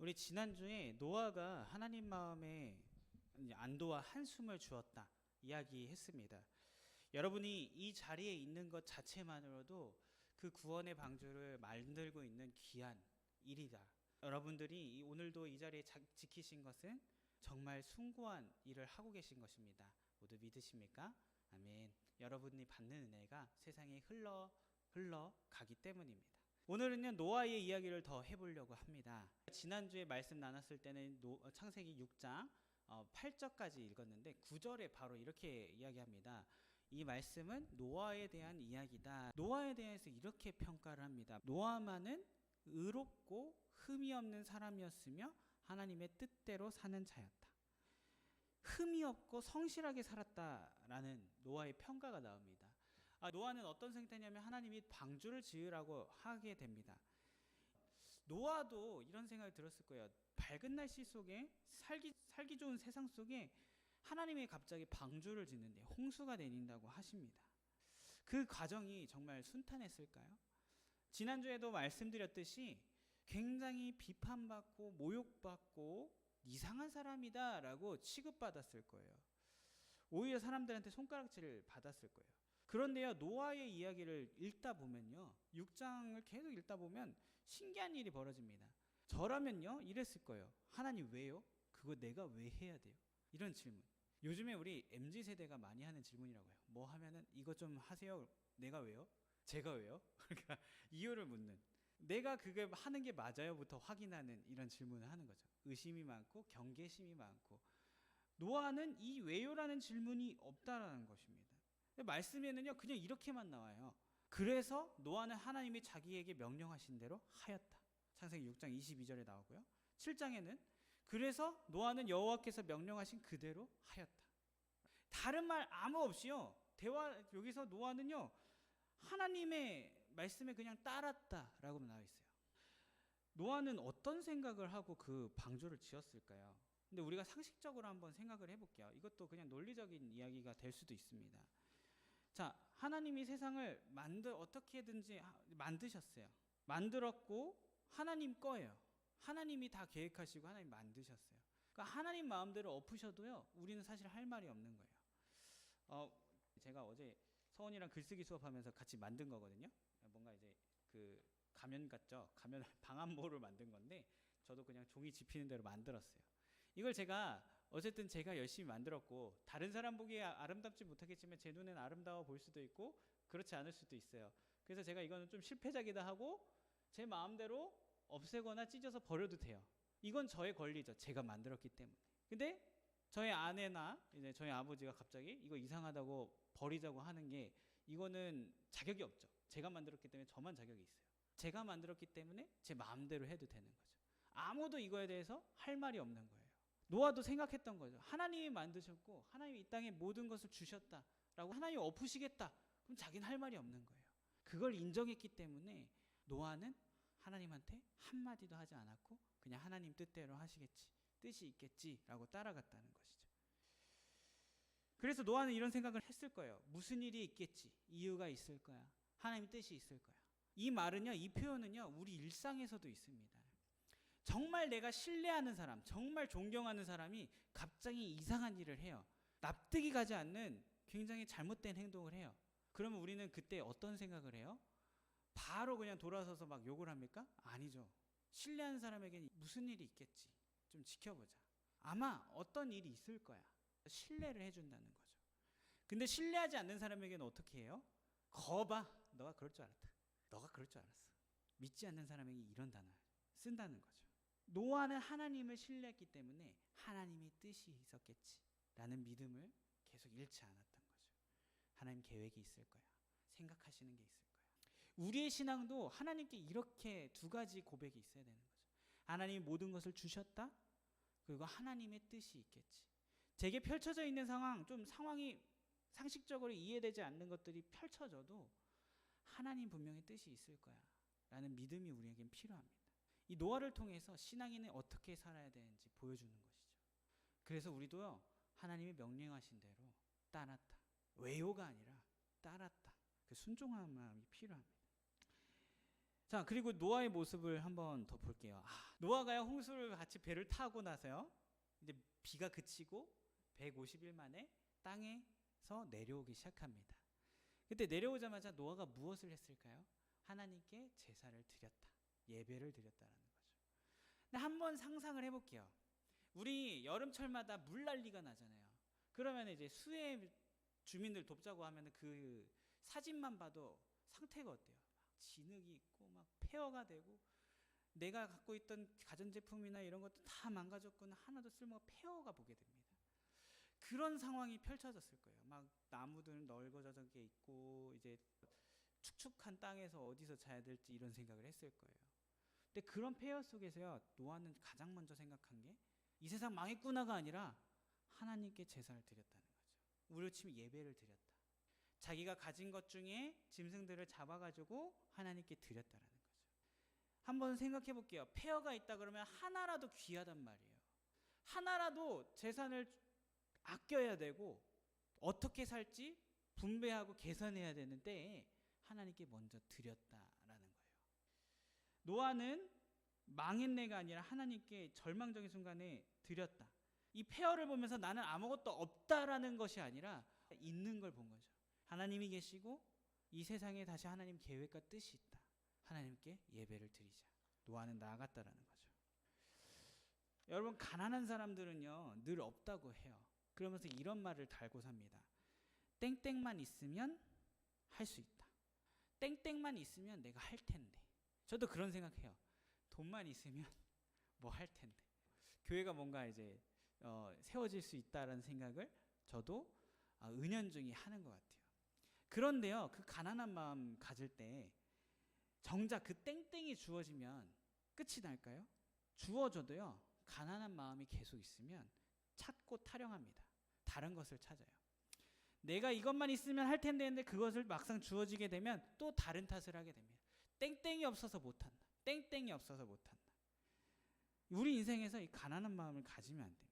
우리 지난주에 노아가 하나님 마음에 안도와 한숨을 주었다 이야기했습니다. 여러분이 이 자리에 있는 것 자체만으로도 그 구원의 방주를 만들고 있는 귀한 일이다. 여러분들이 오늘도 이 자리에 지키신 것은 정말 숭고한 일을 하고 계신 것입니다. 모두 믿으십니까? 아멘. 여러분이 받는 은혜가 세상에 흘러 가기 때문입니다. 오늘은요 노아의 이야기를 더 해보려고 합니다. 지난주에 말씀 나눴을 때는 창세기 6장 8절까지 읽었는데 9절에 바로 이렇게 이야기합니다. 이 말씀은 노아에 대한 이야기다. 노아에 대해서 이렇게 평가를 합니다. 노아만은 의롭고 흠이 없는 사람이었으며 하나님의 뜻대로 사는 자였다. 흠이 없고 성실하게 살았다라는 노아의 평가가 나옵니다. 노아는 어떤 상태냐면 하나님이 방주를 지으라고 하게 됩니다. 노아도 이런 생각이 들었을 거예요. 밝은 날씨 속에 살기 좋은 세상 속에 하나님이 갑자기 방주를 짓는데 홍수가 내린다고 하십니다. 그 과정이 정말 순탄했을까요? 지난주에도 말씀드렸듯이 굉장히 비판받고 모욕받고 이상한 사람이다 라고 취급받았을 거예요. 오히려 사람들한테 손가락질을 받았을 거예요. 그런데요 노아의 이야기를 읽다 보면요 6장을 계속 읽다 보면 신기한 일이 벌어집니다. 저라면요 이랬을 거예요. 하나님 왜요? 그거 내가 왜 해야 돼요? 이런 질문. 요즘에 우리 MZ세대가 많이 하는 질문이라고 해요. 뭐 하면은 이거 좀 하세요. 내가 왜요? 제가 왜요? 그러니까 이유를 묻는, 내가 그게 하는 게 맞아요부터 확인하는 이런 질문을 하는 거죠. 의심이 많고 경계심이 많고. 노아는 이 왜요라는 질문이 없다라는 것입니다. 말씀에는요 그냥 이렇게만 나와요. 그래서 노아는 하나님이 자기에게 명령하신 대로 하였다. 창세기 6장 22절에 나오고요. 7장에는 그래서 노아는 여호와께서 명령하신 그대로 하였다. 다른 말 아무 없이요. 여기서 노아는요 하나님의 말씀에 그냥 따랐다라고 나와 있어요. 노아는 어떤 생각을 하고 그 방주를 지었을까요? 근데 우리가 상식적으로 한번 생각을 해볼게요. 이것도 그냥 논리적인 이야기가 될 수도 있습니다. 자, 하나님이 세상을 어떻게든지 만드셨어요. 만들었고 하나님 거예요. 하나님이 다 계획하시고 하나님 만드셨어요. 그러니까 하나님 마음대로 엎으셔도요 우리는 사실 할 말이 없는 거예요. 제가 어제 서원이랑 글쓰기 수업하면서 같이 만든 거거든요. 뭔가 이제 그 가면 같죠? 가면 방한모를 만든 건데 저도 그냥 종이 집히는 대로 만들었어요. 이걸 어쨌든 제가 열심히 만들었고 다른 사람 보기에 아름답지 못하겠지만 제 눈엔 아름다워 보일 수도 있고 그렇지 않을 수도 있어요. 그래서 제가 이거는 좀 실패작이다 하고 제 마음대로 없애거나 찢어서 버려도 돼요. 이건 저의 권리죠. 제가 만들었기 때문에. 근데 저희 아내나 이제 저희 아버지가 갑자기 이거 이상하다고 버리자고 하는 게 이거는 자격이 없죠. 제가 만들었기 때문에 저만 자격이 있어요. 제가 만들었기 때문에 제 마음대로 해도 되는 거죠. 아무도 이거에 대해서 할 말이 없는 거예요. 노아도 생각했던 거죠. 하나님이 만드셨고 하나님이 이 땅에 모든 것을 주셨다라고 하나님이 엎으시겠다. 그럼 자기는 할 말이 없는 거예요. 그걸 인정했기 때문에 노아는 하나님한테 한마디도 하지 않았고 그냥 하나님 뜻대로 하시겠지, 뜻이 있겠지라고 따라갔다는 것이죠. 그래서 노아는 이런 생각을 했을 거예요. 무슨 일이 있겠지, 이유가 있을 거야, 하나님의 뜻이 있을 거야. 이 말은요, 이 표현은요 우리 일상에서도 있습니다. 정말 내가 신뢰하는 사람, 정말 존경하는 사람이 갑자기 이상한 일을 해요. 납득이 가지 않는 굉장히 잘못된 행동을 해요. 그러면 우리는 그때 어떤 생각을 해요? 바로 그냥 돌아서서 막 욕을 합니까? 아니죠. 신뢰하는 사람에게는 무슨 일이 있겠지, 좀 지켜보자, 아마 어떤 일이 있을 거야, 신뢰를 해준다는 거죠. 근데 신뢰하지 않는 사람에게는 어떻게 해요? 거봐, 너가 그럴 줄 알았다, 너가 그럴 줄 알았어. 믿지 않는 사람에게 이런 단어를 쓴다는 거죠. 노아는 하나님을 신뢰했기 때문에 하나님의 뜻이 있었겠지 라는 믿음을 계속 잃지 않았던 거죠. 하나님 계획이 있을 거야, 생각하시는 게 있을 거야. 우리의 신앙도 하나님께 이렇게 두 가지 고백이 있어야 되는 거죠. 하나님이 모든 것을 주셨다, 그리고 하나님의 뜻이 있겠지. 제게 펼쳐져 있는 상황이 상식적으로 이해되지 않는 것들이 펼쳐져도 하나님 분명히 뜻이 있을 거야 라는 믿음이 우리에겐 필요합니다. 이 노아를 통해서 신앙인은 어떻게 살아야 되는지 보여주는 것이죠. 그래서 우리도요 하나님이 명령하신 대로 따랐다, 왜요가 아니라 따랐다, 그 순종한 마음이 필요합니다. 자, 그리고 노아의 모습을 한번 더 볼게요. 노아가요, 홍수를 같이 배를 타고 나서요, 이제 비가 그치고 150일 만에 땅에서 내려오기 시작합니다. 그때 내려오자마자 노아가 무엇을 했을까요? 하나님께 제사를 드렸다. 예배를 드렸다는 거죠. 근데 한번 상상을 해볼게요. 우리 여름철마다 물난리가 나잖아요. 그러면 이제 수해 주민들 돕자고 하면 그 사진만 봐도 상태가 어때요? 막 진흙이 있고 막 폐허가 되고 내가 갖고 있던 가전제품이나 이런 것도 다 망가졌거나 하나도 쓸모가 폐허가 보게 됩니다. 그런 상황이 펼쳐졌을 거예요. 막 나무들 널거져져 있고 이제 축축한 땅에서 어디서 자야 될지 이런 생각을 했을 거예요. 근데 그런 폐허 속에서요, 노아는 가장 먼저 생각한 게 이 세상 망했구나가 아니라 하나님께 제사를 드렸다는 거죠. 우리로 치면 예배를 드렸다. 자기가 가진 것 중에 짐승들을 잡아가지고 하나님께 드렸다는 거죠. 한번 생각해 볼게요. 폐허가 있다 그러면 하나라도 귀하단 말이에요. 하나라도 재산을 아껴야 되고 어떻게 살지 분배하고 계산해야 되는 때에 하나님께 먼저 드렸다라는 거예요. 노아는 망했네가 아니라 하나님께 절망적인 순간에 드렸다. 이 폐허를 보면서 나는 아무것도 없다라는 것이 아니라 있는 걸 본 거죠. 하나님이 계시고 이 세상에 다시 하나님 계획과 뜻이 있다. 하나님께 예배를 드리자. 노아는 나아갔다라는 거죠. 여러분, 가난한 사람들은요 늘 없다고 해요. 그러면서 이런 말을 달고 삽니다. 땡땡만 있으면 할 수 있다. 땡땡만 있으면 내가 할 텐데. 저도 그런 생각해요. 돈만 있으면 뭐 할 텐데. 교회가 뭔가 이제 세워질 수 있다라는 생각을 저도 은연중에 하는 것 같아요. 그런데요, 그 가난한 마음 가질 때 정작 그 땡땡이 주어지면 끝이 날까요? 주어져도요, 가난한 마음이 계속 있으면 찾고 타령합니다. 다른 것을 찾아요. 내가 이것만 있으면 할 텐데 했는데 그것을 막상 주어지게 되면 또 다른 탓을 하게 됩니다. 땡땡이 없어서 못한다. 땡땡이 없어서 못한다. 우리 인생에서 이 가난한 마음을 가지면 안 됩니다.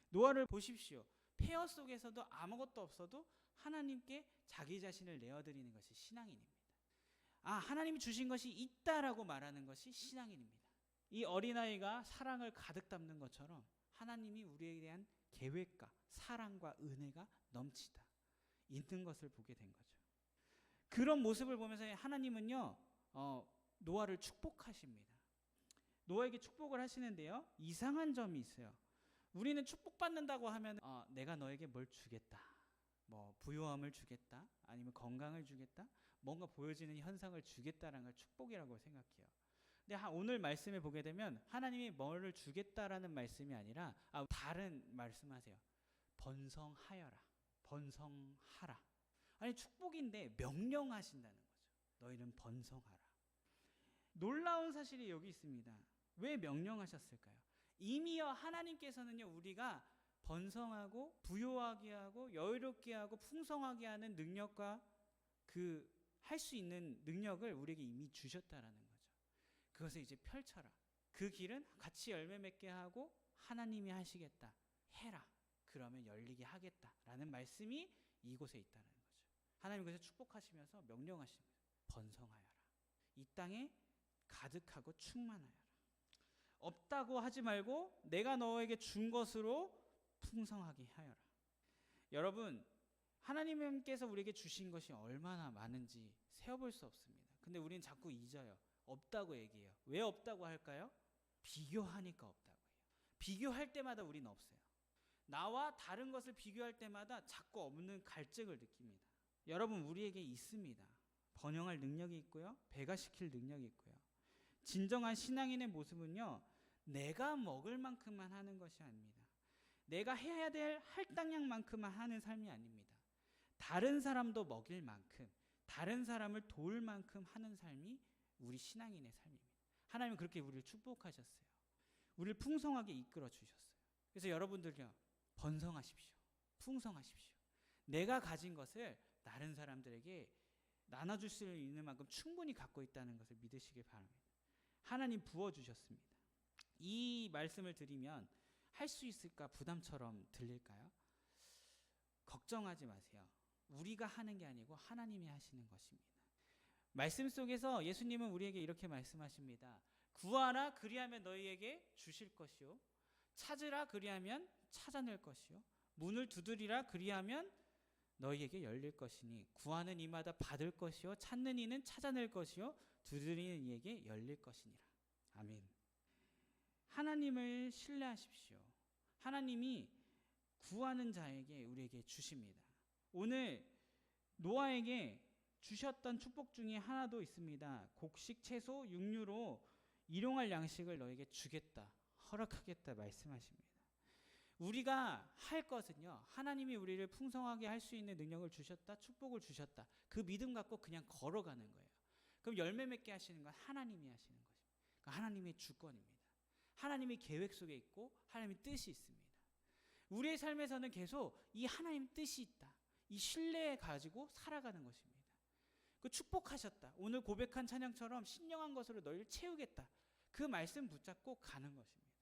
노아를 보십시오. 폐허 속에서도 아무것도 없어도 하나님께 자기 자신을 내어드리는 것이 신앙인입니다. 하나님이 주신 것이 있다라고 말하는 것이 신앙인입니다. 이 어린아이가 사랑을 가득 담는 것처럼 하나님이 우리에 대한 계획과 사랑과 은혜가 넘치다. 있는 것을 보게 된 거죠. 그런 모습을 보면서 하나님은요, 노아를 축복하십니다. 노아에게 축복을 하시는데요, 이상한 점이 있어요. 우리는 축복받는다고 하면 내가 너에게 뭘 주겠다, 뭐 부유함을 주겠다, 아니면 건강을 주겠다, 뭔가 보여지는 현상을 주겠다라는 걸 축복이라고 생각해요. 근데 오늘 말씀에 보게 되면 하나님이 뭐를 주겠다라는 말씀이 아니라 다른 말씀하세요. 번성하여라, 번성하라. 아니, 축복인데 명령하신다는 거죠. 너희는 번성하라. 놀라운 사실이 여기 있습니다. 왜 명령하셨을까요? 이미여 하나님께서는요, 우리가 번성하고 부유하게 하고 여유롭게 하고 풍성하게 하는 능력과 그 할 수 있는 능력을 우리에게 이미 주셨다라는 거죠. 그것을 이제 펼쳐라. 그 길은 같이 열매 맺게 하고 하나님이 하시겠다. 해라. 그러면 열리게 하겠다라는 말씀이 이곳에 있다는 거죠. 하나님 그래서 축복하시면서 명령하십니다. 번성하여라. 이 땅에 가득하고 충만하여라. 없다고 하지 말고 내가 너에게 준 것으로 풍성하게 하여라. 여러분, 하나님께서 우리에게 주신 것이 얼마나 많은지 세어볼 수 없습니다. 근데 우리는 자꾸 잊어요. 없다고 얘기해요. 왜 없다고 할까요? 비교하니까 없다고 해요. 비교할 때마다 우리는 없어요. 나와 다른 것을 비교할 때마다 자꾸 없는 갈증을 느낍니다. 여러분, 우리에게 있습니다. 번영할 능력이 있고요, 배가시킬 능력이 있고요. 진정한 신앙인의 모습은요, 내가 먹을 만큼만 하는 것이 아닙니다. 내가 해야 될 할당량만큼만 하는 삶이 아닙니다. 다른 사람도 먹일 만큼, 다른 사람을 도울 만큼 하는 삶이 우리 신앙인의 삶입니다. 하나님은 그렇게 우리를 축복하셨어요. 우리를 풍성하게 이끌어 주셨어요. 그래서 여러분들요, 번성하십시오. 풍성하십시오. 내가 가진 것을 다른 사람들에게 나눠줄 수 있는 만큼 충분히 갖고 있다는 것을 믿으시길 바랍니다. 하나님 부어주셨습니다. 이 말씀을 드리면 할 수 있을까 부담처럼 들릴까요? 걱정하지 마세요. 우리가 하는 게 아니고 하나님이 하시는 것입니다. 말씀 속에서 예수님은 우리에게 이렇게 말씀하십니다. 구하라 그리하면 너희에게 주실 것이요 찾으라 그리하면 찾아낼 것이요 문을 두드리라 그리하면 너희에게 열릴 것이니 구하는 이마다 받을 것이요 찾는 이는 찾아낼 것이요 두드리는 이에게 열릴 것이니라. 아멘. 하나님을 신뢰하십시오. 하나님이 구하는 자에게 우리에게 주십니다. 오늘 노아에게 주셨던 축복 중에 하나도 있습니다. 곡식, 채소, 육류로 일용할 양식을 너에게 주겠다, 허락하겠다 말씀하십니다. 우리가 할 것은요, 하나님이 우리를 풍성하게 할 수 있는 능력을 주셨다, 축복을 주셨다, 그 믿음 갖고 그냥 걸어가는 거예요. 그럼 열매 맺게 하시는 건 하나님이 하시는 것입니다. 그러니까 하나님의 주권입니다. 하나님의 계획 속에 있고 하나님의 뜻이 있습니다. 우리의 삶에서는 계속 이 하나님 뜻이 있다, 이 신뢰에 가지고 살아가는 것입니다. 그 축복하셨다, 오늘 고백한 찬양처럼 신령한 것으로 너희를 채우겠다, 그 말씀 붙잡고 가는 것입니다.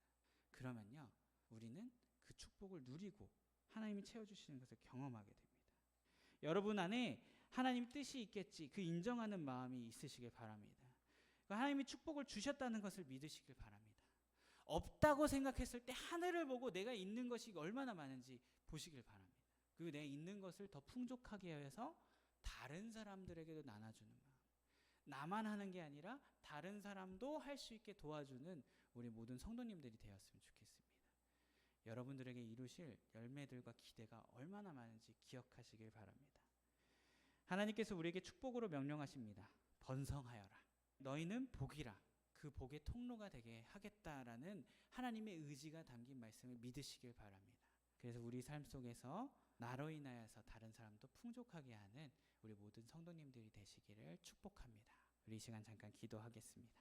그러면요, 우리는 그 축복을 누리고 하나님이 채워주시는 것을 경험하게 됩니다. 여러분 안에 하나님 뜻이 있겠지, 그 인정하는 마음이 있으시길 바랍니다. 하나님이 축복을 주셨다는 것을 믿으시길 바랍니다. 없다고 생각했을 때 하늘을 보고 내가 있는 것이 얼마나 많은지 보시길 바랍니다. 그리고 내가 있는 것을 더 풍족하게 해서 다른 사람들에게도 나눠주는 마음, 나만 하는 게 아니라 다른 사람도 할 수 있게 도와주는 우리 모든 성도님들이 되었으면 좋겠습니다. 여러분들에게 이루실 열매들과 기대가 얼마나 많은지 기억하시길 바랍니다. 하나님께서 우리에게 축복으로 명령하십니다. 번성하여라. 너희는 복이라. 그 복의 통로가 되게 하겠다라는 하나님의 의지가 담긴 말씀을 믿으시길 바랍니다. 그래서 우리 삶 속에서 나로 인하여서 다른 사람도 풍족하게 하는 우리 모든 성도님들이 되시기를 축복합니다. 우리 이 시간 잠깐 기도하겠습니다.